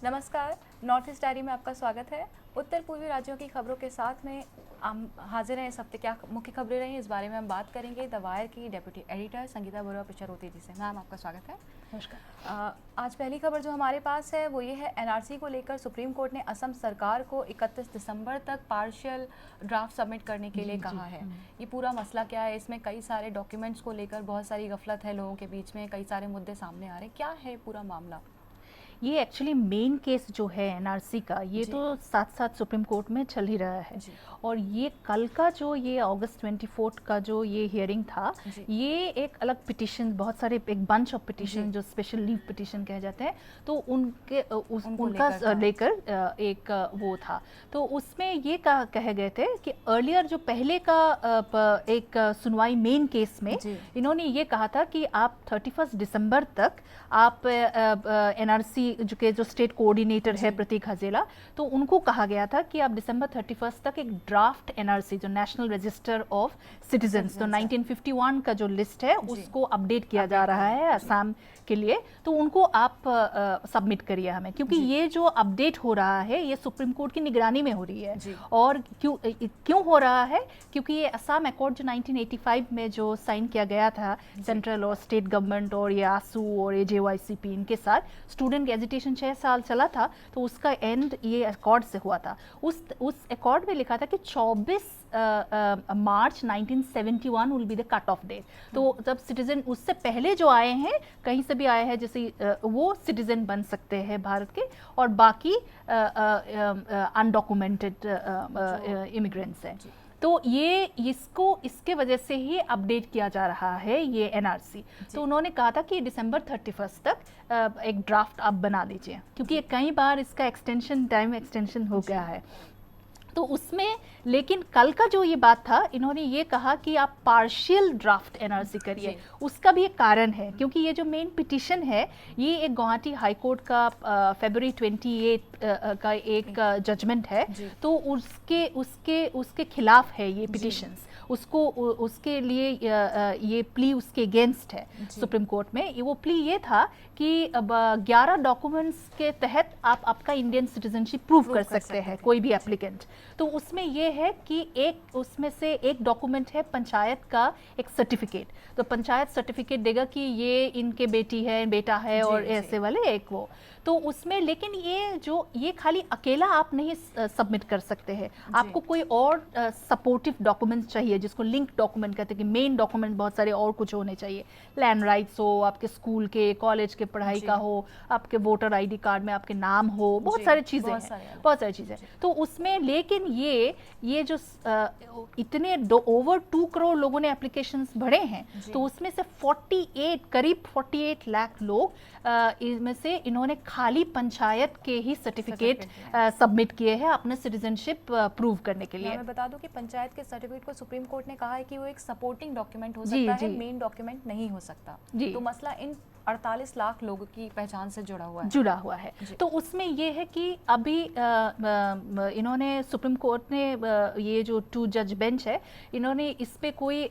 नमस्कार, north east diary में आपका स्वागत है। उत्तर पूर्वी राज्यों की खबरों के साथ में हम हाजिर हैं। इस हफ्ते क्या मुख्य खबरें रही इस बारे में हम बात करेंगे द वायर की डेप्यूटी एडिटर संगीता बरुआ पिचरोती जी से। मैम, आपका स्वागत है। नमस्कार। आज पहली खबर जो हमारे पास है वो ये है, एनआरसी को लेकर सुप्रीम कोर्ट ने असम सरकार को 31 दिसंबर तक पार्शियल ड्राफ्ट सबमिट करने के लिए कहा है। ये पूरा मसला क्या है? इसमें कई सारे डॉक्यूमेंट्स को लेकर बहुत सारी गफलत है लोगों के बीच में, कई सारे मुद्दे सामने आ रहे हैं। क्या है पूरा मामला? ये एक्चुअली मेन केस जो है एनआरसी का, ये तो साथ साथ सुप्रीम कोर्ट में चल ही रहा है। और ये कल का जो ये अगस्त 24 का जो ये हियरिंग था, ये एक अलग पिटिशन, बहुत सारे एक बंच ऑफ पिटिशन जो स्पेशल लीव पिटिशन कहे जाते हैं, तो उनका लेकर एक वो था। तो उसमें ये कहे गए थे कि अर्लियर जो पहले का एक सुनवाई मेन केस में इन्होंने ये कहा था कि आप 31 दिसंबर तक आप एनआरसी जो स्टेट कोऑर्डिनेटर है प्रतीक हजेला, तो उनको कहा गया था कि आप दिसंबर 31 तक एक ड्राफ्ट एनआरसी जो नेशनल रजिस्टर ऑफ सिटीजन्स, तो 1951 का जो लिस्ट है उसको अपडेट किया जा रहा है असम के लिए, तो उनको आप सबमिट करिए हमें, क्योंकि ये जो अपडेट हो रहा है ये सुप्रीम कोर्ट की निगरानी में हो रही है। और क्यों हो रहा है? क्योंकि ये असम अकॉर्ड जो 1985 में जो साइन किया गया था सेंट्रल और स्टेट गवर्नमेंट और ये आसू और ये जेवाईसीपी इनके साथ, स्टूडेंट एजुटेशन 6 साल चला था, तो उसका एंड ये अकॉर्ड से हुआ था। उस अकॉर्ड में लिखा था कि 24 March 1971 will be the cut off date. तो जब सिटीजन उससे पहले जो आए हैं, कहीं से भी आए हैं, जैसे वो सिटीजन बन सकते हैं भारत के, और बाकी अनडॉक्यूमेंटेड इमिग्रेंट्स हैं। तो ये इसके वजह से ही अपडेट किया जा रहा है ये एनआरसी। तो उन्होंने कहा था कि दिसंबर 31 तक एक ड्राफ्ट आप बना लीजिए, क्योंकि कई बार इसका टाइम एक्सटेंशन हो गया है। तो उसमें लेकिन कल का जो ये बात था, इन्होंने ये कहा कि आप पार्शियल ड्राफ्ट एनआरसी करिए। उसका भी एक कारण है, क्योंकि ये जो मेन पिटिशन है ये एक गुवाहाटी हाई कोर्ट का फरवरी 28 का एक जजमेंट है, तो उसके खिलाफ है ये पिटिशंस। उसके लिए ये प्ली उसके अगेंस्ट है सुप्रीम कोर्ट में। वो प्ली ये था कि अब 11 डॉक्यूमेंट्स के तहत आप आपका इंडियन सिटीजनशिप प्रूव कर सकते हैं, कोई भी एप्लीकेंट। तो उसमें ये है कि उसमें से एक डॉक्यूमेंट है पंचायत का एक सर्टिफिकेट, तो पंचायत सर्टिफिकेट देगा कि ये इनके बेटा है और ऐसे वाले एक वो। तो उसमें लेकिन ये खाली अकेला आप नहीं सबमिट कर सकते हैं, आपको कोई और सपोर्टिव डॉक्यूमेंट्स चाहिए, जिसको लिंक डॉक्यूमेंट कहते हैं कि मेन डॉक्यूमेंट बहुत सारे और कुछ होने चाहिए। लैंड राइट्स हो, आपके स्कूल के कॉलेज के पढ़ाई का हो, आपके वोटर आईडी कार्ड में आपके नाम हो, बहुत सारी चीज़ें हैं, बहुत सारी चीज़ें। तो उसमें लेकिन ये जो इतने ओवर 2 करोड़ लोगों ने एप्लीकेशंस भरे हैं, तो उसमें से करीब 48 लाख लोग इनमें से इन्होंने खाली पंचायत के ही सर्टिफिकेट सबमिट किए हैं अपने सिटीजनशिप प्रूव करने के लिए। मैं बता दूं कि पंचायत के सर्टिफिकेट को सुप्रीम कोर्ट ने कहा है कि वो एक सपोर्टिंग डॉक्यूमेंट हो सकता है, मेन डॉक्यूमेंट नहीं हो सकता। तो मसला इन 48 लाख लोगों की पहचान से जुड़ा हुआ है। तो उसमें ये है कि अभी इन्होंने सुप्रीम कोर्ट ने ये जो 2 जज बेंच है, इन्होंने इस पे कोई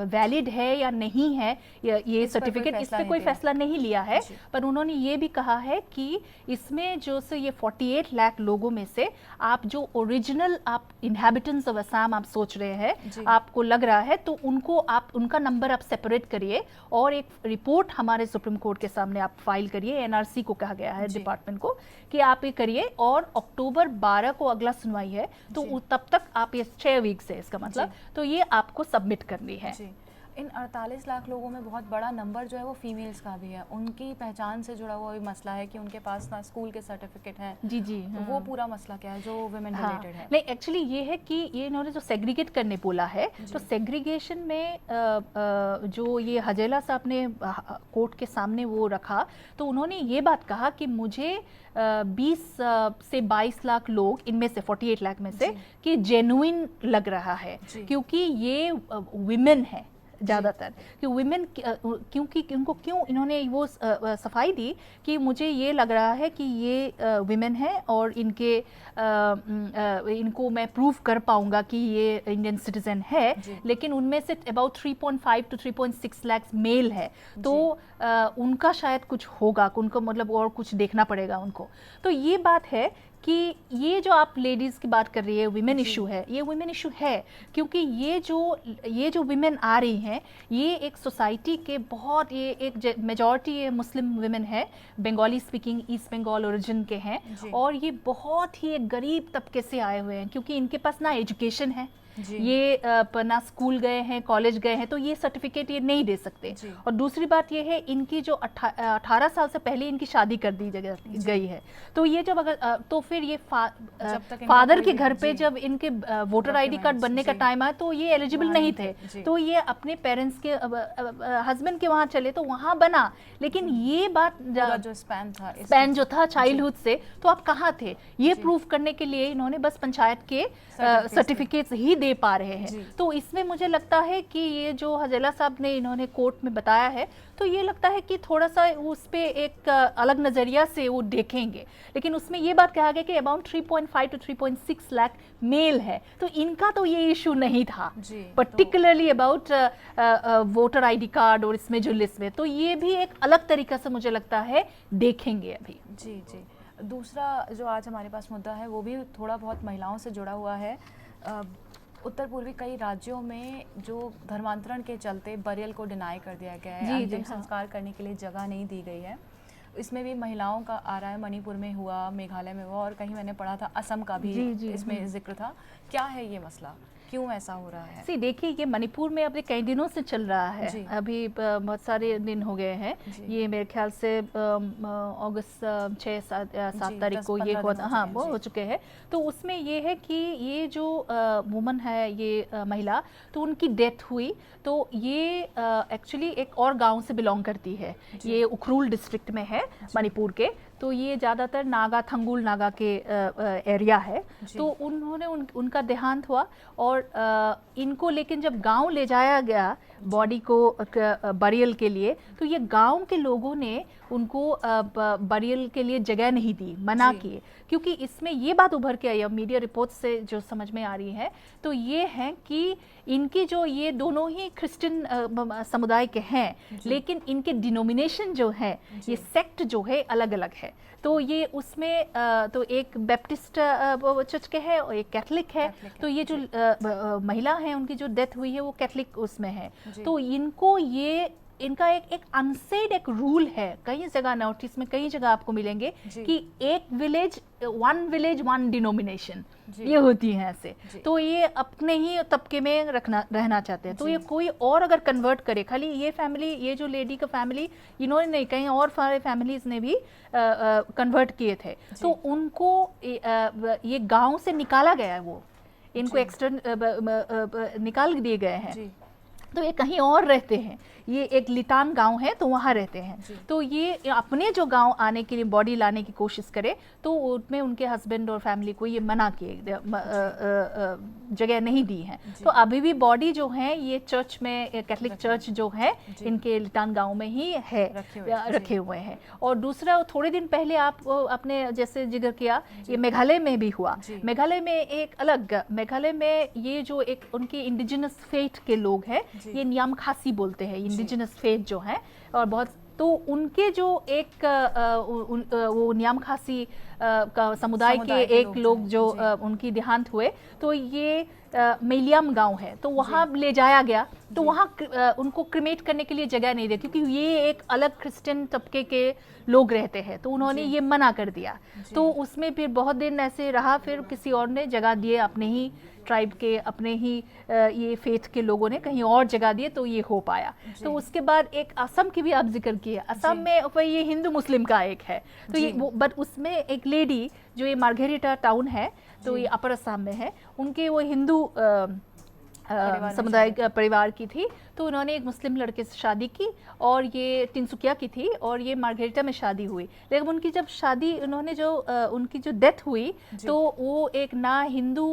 वैलिड है या नहीं है ये सर्टिफिकेट, इस पे कोई फैसला नहीं लिया है। पर उन्होंने ये भी कहा है कि इसमें जो से ये 48 लाख लोगों में से आप जो ओरिजिनल आप इनहैबिटेंट्स ऑफ असम आप सोच रहे हैं, आपको लग रहा है, तो उनका नंबर आप सेपरेट करिए और एक रिपोर्ट हमारे सुप्रीम कोर्ट के सामने आप फाइल करिए। एनआरसी को कहा गया है डिपार्टमेंट को कि आप ये करिए, और अक्टूबर 12 को अगला सुनवाई है, तो तब तक आप ये 6 वीक्स है इसका मतलब, तो ये आपको सबमिट करनी है। इन 48 लाख लोगों में बहुत बड़ा नंबर जो है वो फीमेल्स का भी है। उनकी पहचान से जुड़ा हुआ मसला है कि उनके पास ना स्कूल के सर्टिफिकेट हैं। तो वो पूरा मसला क्या है जो वुमेन रिलेटेड है? नहीं, एक्चुअली ये है कि ये इन्होंने जो सेग्रीगेट करने बोला है, तो सेग्रीगेशन में जो ये हजेला साहब ने कोर्ट के सामने वो रखा, तो उन्होंने ये बात कहा कि मुझे 20 से 22 लाख लोग इनमें से 48 लाख में से कि जेन्युइन लग रहा है, क्योंकि ये विमेन है, ज़्यादातर कि वुमेन, क्योंकि उनको क्यों इन्होंने वो सफाई दी कि मुझे ये लग रहा है कि ये वुमेन है और इनको मैं प्रूव कर पाऊंगा कि ये इंडियन सिटीजन है, लेकिन उनमें say about 3.5 to 3.6 lakh mail है, तो उनका शायद कुछ होगा, उनको मतलब और कुछ देखना पड़ेगा उनको। तो ये बात है कि ये जो आप लेडीज़ की बात कर रही है वुमेन इशू है, ये वुमेन इशू है क्योंकि ये जो वुमेन आ रही हैं ये एक सोसाइटी के बहुत, ये एक मेजॉरिटी ये मुस्लिम वुमेन है, Bengali speaking East Bengal origin के हैं, और ये बहुत ही एक गरीब तबके से आए हुए हैं क्योंकि इनके पास ना एजुकेशन है, ये ना स्कूल गए हैं, कॉलेज गए हैं, तो ये सर्टिफिकेट ये नहीं दे सकते। और दूसरी बात ये है इनकी जो 18 साल से पहले इनकी शादी कर दी गई है, तो ये जब अगर तो फिर ये फादर के घर पे जब इनके वोटर आईडी कार्ड बनने का टाइम आया तो ये एलिजिबल नहीं थे, तो ये अपने पेरेंट्स के हस्बैंड के वहाँ चले तो वहाँ बना, लेकिन ये बात जो स्पैन जो था चाइल्डहुड से, तो आप कहाँ थे ये प्रूव करने के लिए इन्होंने बस पंचायत के सर्टिफिकेट्स ही दे पा रहे हैं। तो इसमें मुझे लगता है कि ये जो हजेला साहब ने इन्होंने कोर्ट में बताया है, तो ये लगता है कि थोड़ा सा उस पे एक अलग नज़रिया से वो देखेंगे, लेकिन उसमें ये बात कहा गया कि अबाउट 3.5 to 3.6 लाख मेल है, तो इनका तो ये इशू नहीं था particularly about voter ID card और इसमें जो लिस्ट में, तो ये भी एक अलग तरीका से मुझे लगता है देखेंगे अभी। जी। दूसरा जो आज हमारे पास मुद्दा है वो भी थोड़ा बहुत महिलाओं से जुड़ा हुआ है। उत्तर पूर्वी कई राज्यों में जो धर्मांतरण के चलते बरियल को डिनाई कर दिया गया है, अंतिम संस्कार करने के लिए जगह नहीं दी गई है, इसमें भी महिलाओं का आ रहा है। मणिपुर में हुआ, मेघालय में हुआ, और कहीं मैंने पढ़ा था असम का भी इसमें जिक्र था। क्या है ये मसला, क्यों ऐसा हो रहा है? देखिए ये मणिपुर में अभी कई दिनों से चल रहा है, अभी बहुत सारे दिन हो गए हैं, ये मेरे ख्याल से अगस्त 6-7 तारीख को ये वो हो चुके हैं। तो उसमें ये है कि ये जो वुमन है, ये महिला, तो उनकी डेथ हुई, तो ये एक्चुअली एक और गांव से बिलोंग करती है, ये उखरूल डिस्ट्रिक्ट में है मणिपुर के, तो ये ज़्यादातर नागा, थंगुल नागा के एरिया है। तो उन्होंने उनका देहांत हुआ, और इनको लेकिन जब गांव ले जाया गया बॉडी को बरियल के लिए, तो ये गांव के लोगों ने उनको बरियल के लिए जगह नहीं दी, मना किए, क्योंकि इसमें ये बात उभर के आई है मीडिया रिपोर्ट से जो समझ में आ रही है, तो ये है कि इनकी जो ये दोनों ही क्रिश्चियन समुदाय के हैं, लेकिन इनके डिनोमिनेशन जो है, ये सेक्ट जो है अलग अलग है। तो ये उसमें तो एक बैप्टिस्ट चर्च के है और एक कैथलिक है, तो ये जो महिला है उनकी जो डेथ हुई है वो कैथलिक उसमें है। तो इनको ये इनका एक अनसेड एक रूल है, कई जगह नोटिस में कई जगह आपको मिलेंगे कि एक विलेज वन डिनोमिनेशन, ये होती है ऐसे। तो ये अपने ही तबके में रहना चाहते हैं, तो ये कोई और अगर कन्वर्ट करे, खाली ये फैमिली, ये जो लेडी का फैमिली, इन्होंने नहीं, कहीं और सारे फैमिलीज ने भी कन्वर्ट किए थे, तो उनको ये गांव से निकाला गया है, वो इनको एक्सटर्न निकाल दिए गए हैं, तो ये कहीं और रहते हैं, ये एक लिटान गांव है तो वहाँ रहते हैं। तो ये अपने जो गांव आने के लिए बॉडी लाने की कोशिश करे, तो उसमें उनके हस्बैंड और फैमिली को ये मना किए, जगह नहीं दी है। तो अभी भी बॉडी जो है ये चर्च में, कैथलिक चर्च जो है इनके लिटान गांव में ही है, रखे हुए हैं। और दूसरा, थोड़े दिन पहले आप अपने जैसे जिक्र किया, ये मेघालय में भी हुआ। मेघालय में एक अलग, मेघालय में ये जो एक उनके इंडिजिनस फेथ के लोग हैं, ये नियाम खासी बोलते हैं, इंडिजिनस फेथ जो है, और बहुत, तो उनके जो एक वो नियाम खासी का समुदाय के एक लोग जो उनकी देहांत हुए, तो ये मेलियाम गांव है, तो वहाँ ले जाया गया, तो वहाँ उनको क्रिमेट करने के लिए जगह नहीं दी, क्योंकि ये एक अलग क्रिश्चियन तबके के लोग रहते हैं, तो उन्होंने ये मना कर दिया। तो उसमें फिर बहुत दिन ऐसे रहा, फिर किसी और ने जगह दिए, अपने ही ट्राइब के, अपने ही ये फेथ के लोगों ने कहीं और जगह दिए, तो ये हो पाया। तो उसके बाद एक असम की भी आप जिक्र किए, असम में ये हिंदू मुस्लिम का एक है, तो ये बट उसमें एक लेडी जो ये मार्गेरिटा टाउन है, तो ये अपर असम में है, उनके वो हिंदू समुदाय परिवार की थी। तो उन्होंने एक मुस्लिम लड़के से शादी की और ये तिनसुकिया की थी और ये मार्गरेटा में शादी हुई। लेकिन उनकी जब शादी उन्होंने जो उनकी जो डेथ हुई तो वो एक ना हिंदू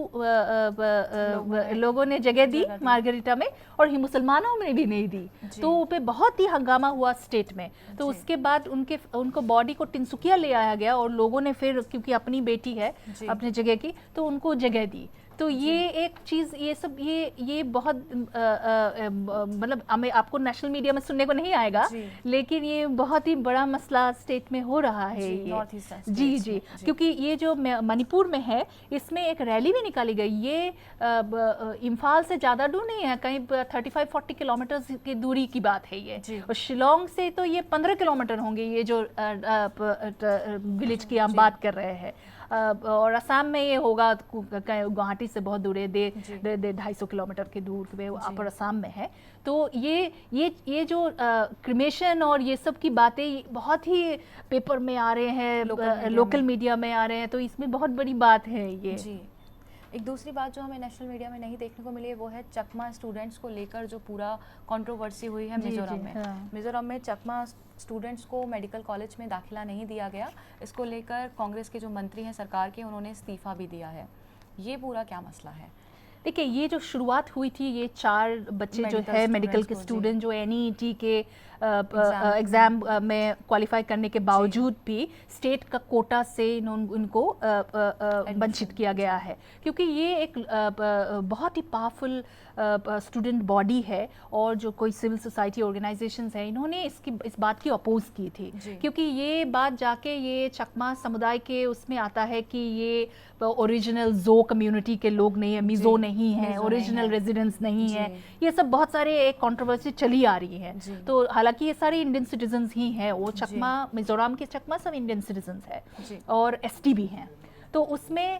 लोगों ने जगह दी मार्गरेटा में और मुसलमानों में भी नहीं दी। तो पे बहुत ही हंगामा हुआ स्टेट में। तो उसके बाद उनको बॉडी को तिनसुकिया ले आया गया और लोगों ने फिर, क्योंकि अपनी बेटी है अपनी जगह की, तो उनको जगह दी। तो ये एक चीज़, ये सब ये बहुत मतलब हमें आपको नेशनल मीडिया में सुनने को नहीं आएगा, लेकिन ये बहुत ही बड़ा मसला स्टेट में हो रहा है ये। जी, क्योंकि ये जो मणिपुर में है इसमें एक रैली भी निकाली गई। ये इम्फाल से ज़्यादा दूर नहीं है, कहीं 35-40 किलोमीटर की दूरी की बात है ये। और शिलोंग से तो ये 15 किलोमीटर होंगे, ये जो विलेज की हम बात कर रहे हैं। और असम में ये होगा, गुवाहाटी से बहुत दूर है, 250 किलोमीटर के दूर पे अपर असम में है। तो ये जो क्रिमेशन और ये सब की बातें बहुत ही पेपर में आ रहे हैं, लोकल मीडिया में आ रहे हैं, तो इसमें बहुत बड़ी बात है ये। जी। एक दूसरी बात जो हमें नेशनल मीडिया में नहीं देखने को मिली है वो है चकमा स्टूडेंट्स को लेकर जो पूरा कंट्रोवर्सी हुई है मिजोरम में। मिजोरम में चकमा स्टूडेंट्स को मेडिकल कॉलेज में दाखिला नहीं दिया गया। इसको लेकर कांग्रेस के जो मंत्री हैं सरकार के, उन्होंने इस्तीफा भी दिया है। ये पूरा क्या मसला है? देखिए, ये जो शुरुआत हुई थी, ये 4 बच्चे जो है मेडिकल के स्टूडेंट जो NEET के एग्ज़ाम में क्वालिफाई करने के बावजूद भी स्टेट का कोटा से इनको वंचित किया गया है, क्योंकि ये एक बहुत ही पावरफुल स्टूडेंट बॉडी है और जो कोई सिविल सोसाइटी ऑर्गेनाइजेशंस हैं, इन्होंने इस बात की अपोज की थी, क्योंकि ये बात जाके ये चकमा समुदाय के उसमें आता है कि ये ओरिजिनल जो कम्युनिटी के लोग नहीं है, मिजो नहीं है, ओरिजिनल रेजिडेंट्स नहीं है। ये सब बहुत सारे एक कंट्रोवर्सी चली आ रही है। तो हालांकि ये सारे इंडियन सिटीजन्स ही हैं, वो चकमा मिजोरम के चकमा सब इंडियन सिटीजन्स है और ST भी हैं। तो उसमें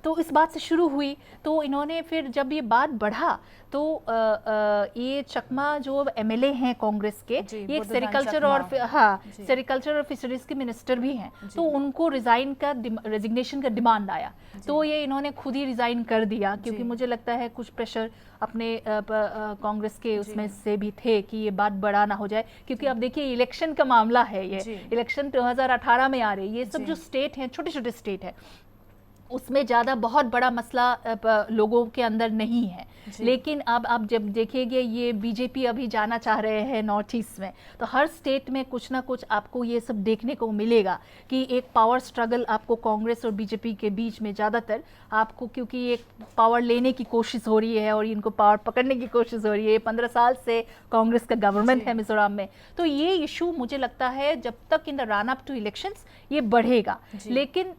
तो इस बात से शुरू हुई। तो इन्होंने फिर जब ये बात बढ़ा तो ये चकमा जो MLA हैं कांग्रेस के, ये एक सेरिकल्चर और सेरिकल्चर और फिशरीज के मिनिस्टर भी हैं, तो उनको रेजिग्नेशन का डिमांड आया। तो ये इन्होंने खुद ही रिजाइन कर दिया, क्योंकि मुझे लगता है कुछ प्रेशर अपने कांग्रेस के उसमें से भी थे कि ये बात बड़ा ना हो जाए, क्योंकि अब देखिए इलेक्शन का मामला है, ये इलेक्शन 2018 में आ रही है। ये सब जो स्टेट हैं, छोटे छोटे स्टेट है, उसमें ज़्यादा बहुत बड़ा मसला लोगों के अंदर नहीं है। लेकिन अब आप जब देखिएगा, ये बीजेपी अभी जाना चाह रहे हैं नॉर्थ ईस्ट में, तो हर स्टेट में कुछ ना कुछ आपको ये सब देखने को मिलेगा कि एक पावर स्ट्रगल आपको कांग्रेस और बीजेपी के बीच में ज़्यादातर आपको, क्योंकि एक पावर लेने की कोशिश हो रही है और इनको पावर पकड़ने की कोशिश हो रही है। 15 साल से कांग्रेस का गवर्नमेंट है मिजोरम में, तो ये इशू मुझे लगता है जब तक in the run up to elections ये बढ़ेगा। लेकिन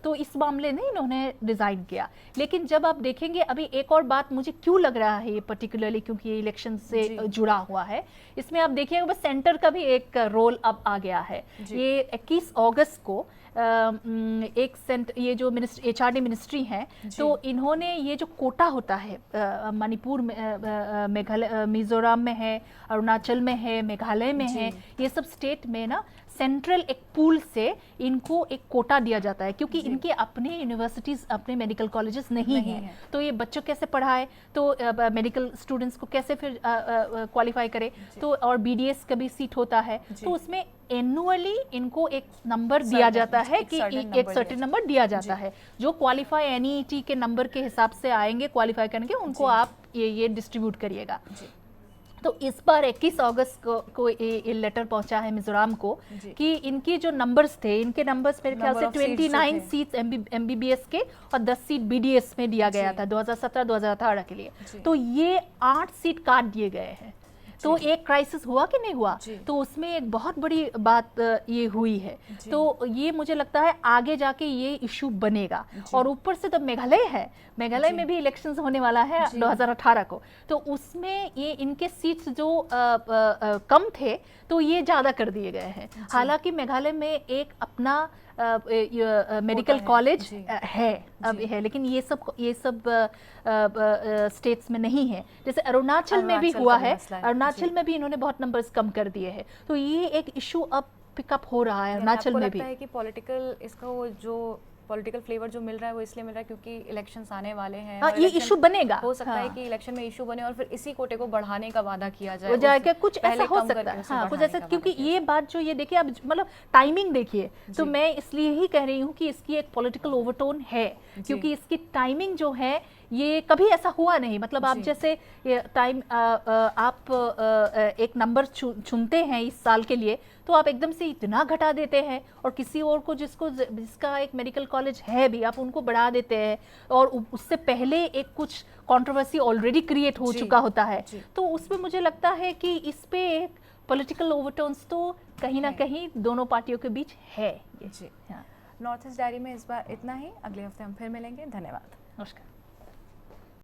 तो इस मामले में इन्होंने रिजाइन किया। लेकिन जब आप देखेंगे, अभी एक और बात मुझे क्यों लग रहा है ये पर्टिकुलरली, क्योंकि ये इलेक्शन से जुड़ा हुआ है, इसमें आप देखिएगा बस सेंटर का भी एक रोल अब आ गया है। ये 21 अगस्त को एक ये जो HRD मिनिस्ट्री है, तो इन्होंने ये जो कोटा होता है मणिपुर में, मेघालय, मिजोरम में है, अरुणाचल में है, मेघालय में है, ये सब स्टेट में ना सेंट्रल एक पूल से इनको एक कोटा दिया जाता है, क्योंकि इनके अपने यूनिवर्सिटीज़, अपने मेडिकल कॉलेजेस नहीं हैं। तो ये बच्चों कैसे पढ़ाए, तो मेडिकल स्टूडेंट्स को कैसे फिर क्वालिफाई करे। तो और BDS का भी सीट होता है, तो उसमें एनुअली इनको एक नंबर दिया जाता है कि एक सर्टेन नंबर दिया जाता है, जो क्वालिफाई NEET के नंबर के हिसाब से आएंगे क्वालिफाई करके, उनको आप ये डिस्ट्रीब्यूट करिएगा। तो इस बार 21 अगस्त को ये लेटर पहुंचा है मिजोरम को कि इनके जो नंबर्स थे, इनके नंबर्स मेरे ख्याल से 29 सीट्स MBBS के और 10 सीट BDS में दिया गया था 2017-2018 के लिए। तो ये 8 सीट काट दिए गए हैं। तो एक क्राइसिस हुआ कि नहीं हुआ, तो उसमें एक बहुत बड़ी बात ये हुई है। तो ये मुझे लगता है आगे जाके ये इशू बनेगा। और ऊपर से तो मेघालय है, मेघालय में भी इलेक्शंस होने वाला है 2018 को, तो उसमें ये इनके सीट्स जो कम थे तो ये ज़्यादा कर दिए गए हैं। हालांकि मेघालय में एक अपना मेडिकल कॉलेज है अब है, लेकिन ये सब स्टेट्स में नहीं है। जैसे अरुणाचल में भी हुआ है, अरुणाचल में भी इन्होंने बहुत नंबर्स कम कर दिए हैं। तो ये एक इशू अब पिकअप हो रहा है अरुणाचल में भी। लगता है कि पॉलिटिकल इसका वो जो पॉलिटिकल फ्लेवर जो मिल रहा है वो इसलिए मिल रहा है क्योंकि इलेक्शंस आने वाले हैं। हाँ, और ये election इशू बनेगा, हो सकता है हाँ। कि इलेक्शन में इशू बने और फिर इसी कोटे को बढ़ाने का वादा किया जाए, हो जाएगा, उस कुछ ऐसा पहले हो कम सकता करके है, उसे हाँ, कुछ बढ़ाने ऐसा, का क्योंकि वादा किया ये बात जो ये देखिए अब मतलब टाइमिंग देखिए, तो जी। मैं इसलिए ही कह रही हूँ कि इसकी एक पॉलिटिकल ओवरटोन है, क्योंकि इसकी टाइमिंग जो है ये कभी ऐसा हुआ नहीं। मतलब आप जी। जैसे टाइम आप एक नंबर चुनते हैं इस साल के लिए, तो आप एकदम से इतना घटा देते हैं, और किसी और को जिसका एक मेडिकल कॉलेज है भी, आप उनको बढ़ा देते हैं, और उससे पहले एक कुछ कंट्रोवर्सी ऑलरेडी क्रिएट हो जी, चुका होता है। जी। तो उसमें मुझे लगता है कि इस पे एक पॉलिटिकल ओवरटोन्स तो कहीं ना है। कहीं दोनों पार्टियों के बीच है ये। जी। हाँ, नॉर्थ ईस्ट डायरी में इस बार इतना ही, अगले हफ्ते हम फिर मिलेंगे। धन्यवाद। नमस्कार।